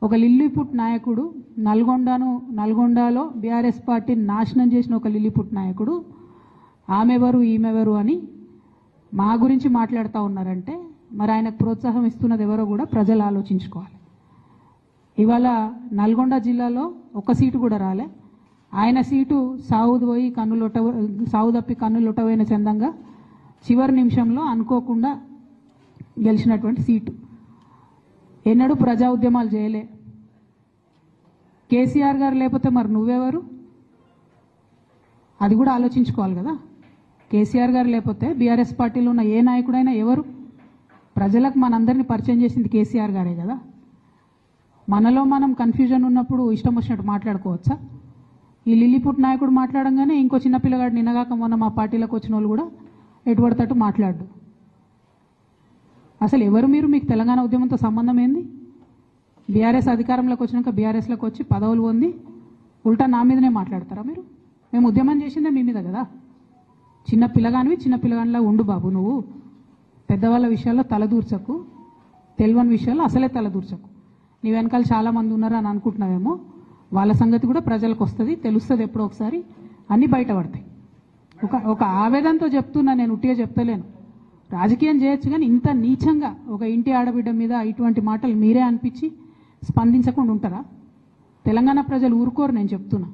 ఒక లిల్లీపుట్ నాయకుడు నల్గొండలో బీఆర్ఎస్ పార్టీని నాశనం చేసిన ఒక లిల్లీపుట్ నాయకుడు ఆమెవరు ఈమెవరు అని మా గురించి మాట్లాడుతూ ఉన్నారంటే మరి ఆయనకు ప్రోత్సాహం ఇస్తున్నది ఎవరో కూడా ప్రజలు ఆలోచించుకోవాలి. ఇవాళ నల్గొండ జిల్లాలో ఒక సీటు కూడా రాలే. ఆయన సీటు సావు తప్పి కన్నులొట్టవైన చందంగా చివరి నిమిషంలో అనుకోకుండా గెలిచినటువంటి సీటు. ఎన్నడూ ప్రజా ఉద్యమాలు చేయలే. కేసీఆర్ గారు లేకపోతే మరి నువ్వెవరు? అది కూడా ఆలోచించుకోవాలి కదా. కేసీఆర్ గారు లేకపోతే బీఆర్ఎస్ పార్టీలో ఉన్న ఏ నాయకుడైనా ఎవరు? ప్రజలకు మనందరినీ పరిచయం చేసింది కేసీఆర్ గారే కదా. మనలో మనం కన్ఫ్యూజన్ ఉన్నప్పుడు ఇష్టం వచ్చినట్టు మాట్లాడుకోవచ్చా? ఈ లిల్లీపుట్ నాయకుడు మాట్లాడంగానే ఇంకో చిన్న పిల్లగాడు నిన్నగాక మొన్న మా పార్టీలోకి వచ్చిన వాళ్ళు కూడా ఎటుపడతట్టు మాట్లాడు. అసలు ఎవరు మీరు? మీకు తెలంగాణ ఉద్యమంతో సంబంధం ఏంది? బీఆర్ఎస్ అధికారంలోకి వచ్చినాక బీఆర్ఎస్లోకి వచ్చి పదవులు పొంది ఉల్టా నా మీదనే మాట్లాడతారా మీరు? మేము ఉద్యమం చేసిందే మీ మీద కదా. చిన్న పిల్లగానిలా ఉండు బాబు. నువ్వు పెద్దవాళ్ళ విషయాల్లో తలదూర్చకు, తెలియని విషయాల్లో అసలే తలదూర్చకు. నీ వెనకాల చాలామంది ఉన్నారు అని అనుకుంటున్నావేమో. వాళ్ళ సంగతి కూడా ప్రజలకు వస్తుంది, తెలుస్తుంది. ఎప్పుడో ఒకసారి అన్నీ బయటపడతాయి. ఒక ఆవేదనతో చెప్తున్నా, నేను ఉట్టిగా చెప్తలేను. రాజకీయం చేయొచ్చు కానీ ఇంత నీచంగా ఒక ఇంటి ఆడబిడ్డ మీద ఇటువంటి మాటలు మీరే అనిపించి స్పందించకుండా ఉంటారా? తెలంగాణ ప్రజలు ఊరుకోరు, నేను చెప్తున్నా.